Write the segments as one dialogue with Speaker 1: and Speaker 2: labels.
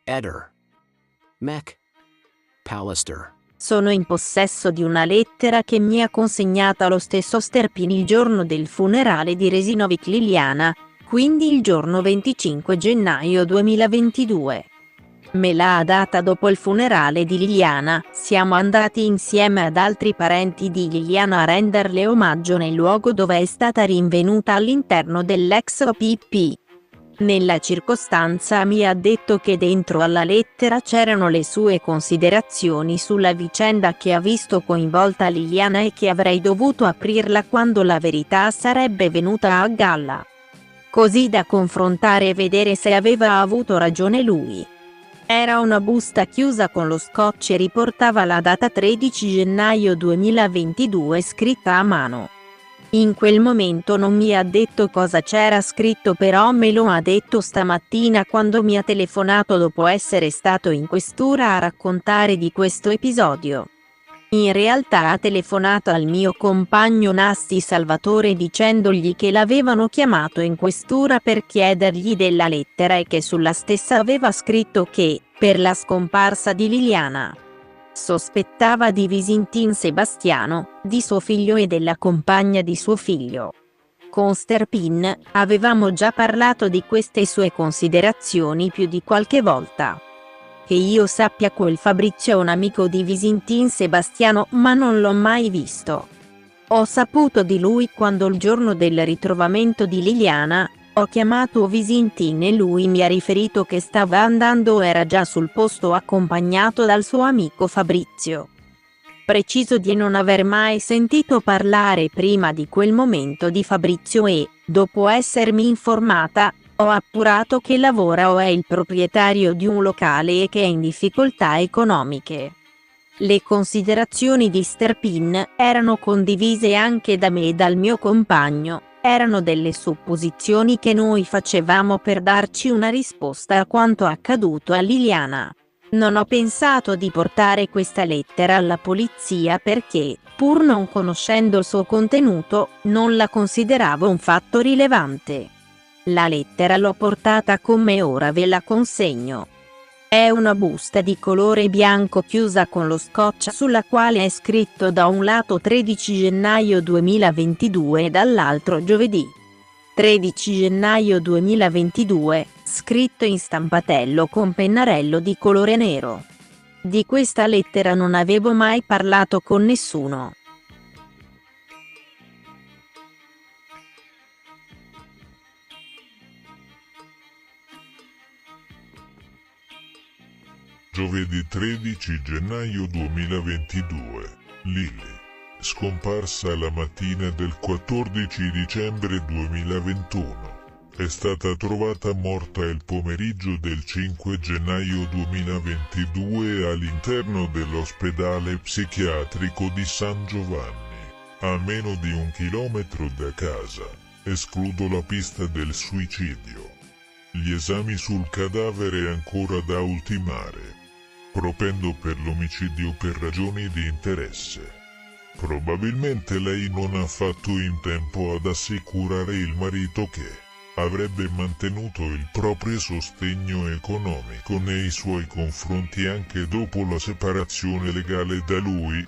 Speaker 1: Eder. Mech. Pallister.
Speaker 2: Sono in possesso di una lettera che mi ha consegnata lo stesso Sterpin il giorno del funerale di Resinovic Liliana, quindi il giorno 25 gennaio 2022. Me l'ha data dopo il funerale di Liliana. Siamo andati insieme ad altri parenti di Liliana a renderle omaggio nel luogo dove è stata rinvenuta all'interno dell'ex OPP. Nella circostanza mi ha detto che dentro alla lettera c'erano le sue considerazioni sulla vicenda che ha visto coinvolta Liliana e che avrei dovuto aprirla quando la verità sarebbe venuta a galla. Così da confrontare e vedere se aveva avuto ragione lui. Era una busta chiusa con lo scotch e riportava la data 13 gennaio 2022 scritta a mano. In quel momento non mi ha detto cosa c'era scritto, però me lo ha detto stamattina quando mi ha telefonato dopo essere stato in questura a raccontare di questo episodio. In realtà ha telefonato al mio compagno Nasti Salvatore dicendogli che l'avevano chiamato in questura per chiedergli della lettera e che sulla stessa aveva scritto che, per la scomparsa di Liliana, sospettava di Visintin Sebastiano, di suo figlio e della compagna di suo figlio. Con Sterpin avevamo già parlato di queste sue considerazioni più di qualche volta. Che io sappia, quel Fabrizio è un amico di Visintin Sebastiano, ma non l'ho mai visto. Ho saputo di lui quando il giorno del ritrovamento di Liliana ho chiamato Visintin e lui mi ha riferito che stava andando o era già sul posto accompagnato dal suo amico Fabrizio. Preciso di non aver mai sentito parlare prima di quel momento di Fabrizio e, dopo essermi informata, ho appurato che lavora o è il proprietario di un locale e che è in difficoltà economiche. Le considerazioni di Sterpin erano condivise anche da me e dal mio compagno, erano delle supposizioni che noi facevamo per darci una risposta a quanto accaduto a Liliana. Non ho pensato di portare questa lettera alla polizia perché, pur non conoscendo il suo contenuto, non la consideravo un fatto rilevante. La lettera l'ho portata con me, ora ve la consegno. È una busta di colore bianco chiusa con lo scotch sulla quale è scritto da un lato 13 gennaio 2022 e dall'altro giovedì 13 gennaio 2022, scritto in stampatello con pennarello di colore nero. Di questa lettera non avevo mai parlato con nessuno.
Speaker 3: Giovedì 13 gennaio 2022, Lily. Scomparsa la mattina del 14 dicembre 2021. È stata trovata morta il pomeriggio del 5 gennaio 2022 all'interno dell'ospedale psichiatrico di San Giovanni, a meno di 1 chilometro da casa. Escludo la pista del suicidio. Gli esami sul cadavere ancora da ultimare. Propendo per l'omicidio per ragioni di interesse. Probabilmente lei non ha fatto in tempo ad assicurare il marito che avrebbe mantenuto il proprio sostegno economico nei suoi confronti anche dopo la separazione legale da lui,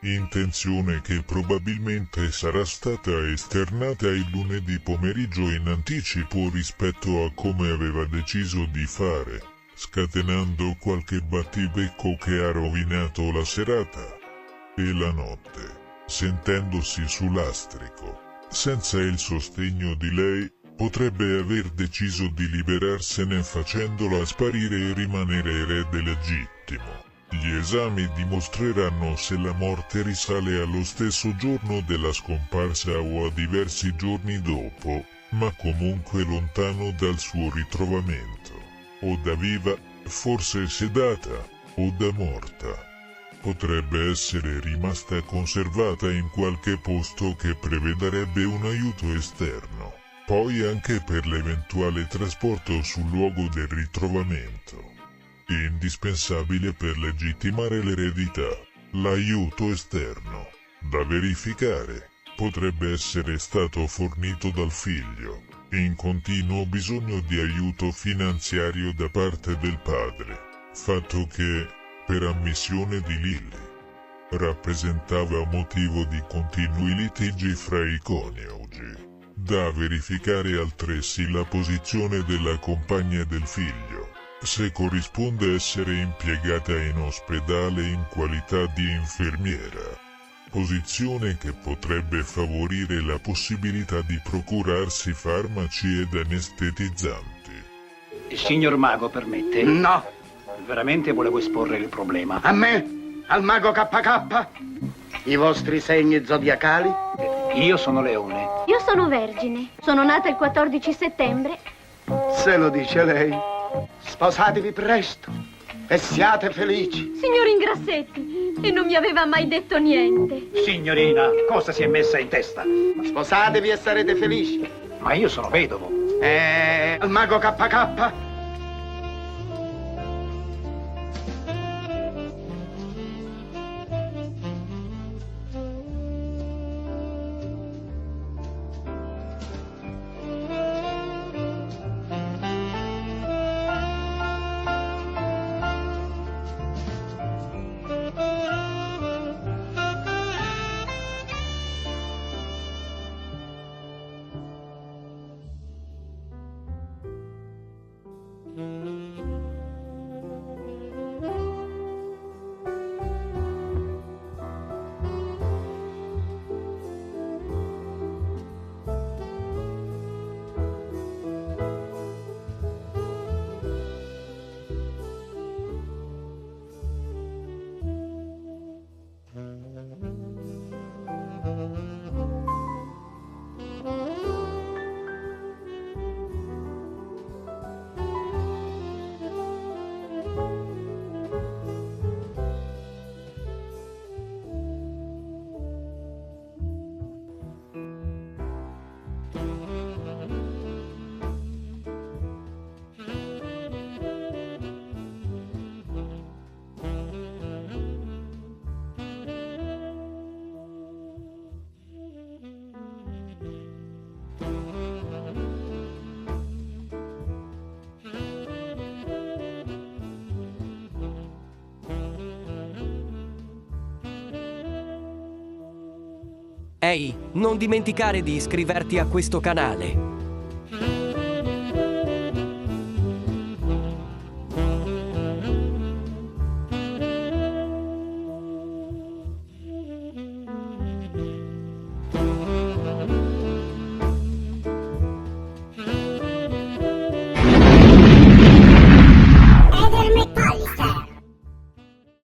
Speaker 3: intenzione che probabilmente sarà stata esternata il lunedì pomeriggio in anticipo rispetto a come aveva deciso di fare, scatenando qualche battibecco che ha rovinato la serata e la notte, sentendosi su lastrico. Senza il sostegno di lei, potrebbe aver deciso di liberarsene facendola sparire e rimanere erede legittimo. Gli esami dimostreranno se la morte risale allo stesso giorno della scomparsa o a diversi giorni dopo, ma comunque lontano dal suo ritrovamento. O da viva, forse sedata, o da morta. Potrebbe essere rimasta conservata in qualche posto che prevederebbe un aiuto esterno, poi anche per l'eventuale trasporto sul luogo del ritrovamento. Indispensabile per legittimare l'eredità. L'aiuto esterno, da verificare, potrebbe essere stato fornito dal figlio, in continuo bisogno di aiuto finanziario da parte del padre, fatto che, per ammissione di Lily, rappresentava motivo di continui litigi fra i coniugi. Da verificare altresì la posizione della compagna del figlio, se corrisponde essere impiegata in ospedale in qualità di infermiera, posizione che potrebbe favorire la possibilità di procurarsi farmaci ed anestetizzanti.
Speaker 4: Il signor Mago permette?
Speaker 5: No,
Speaker 4: Veramente volevo esporre il problema.
Speaker 5: a me, al mago KK, i vostri segni zodiacali.
Speaker 4: Io sono Leone.
Speaker 6: Io sono vergine. Sono nata il 14 settembre.
Speaker 5: Se lo dice lei, sposatevi presto e siate felici.
Speaker 6: Signor Ingrassetti, e non mi aveva mai detto niente.
Speaker 4: Signorina, cosa si è messa in testa?
Speaker 5: Sposatevi e sarete felici.
Speaker 4: Ma io sono vedovo.
Speaker 5: Al mago KK.
Speaker 7: Ehi, non dimenticare di iscriverti a questo canale.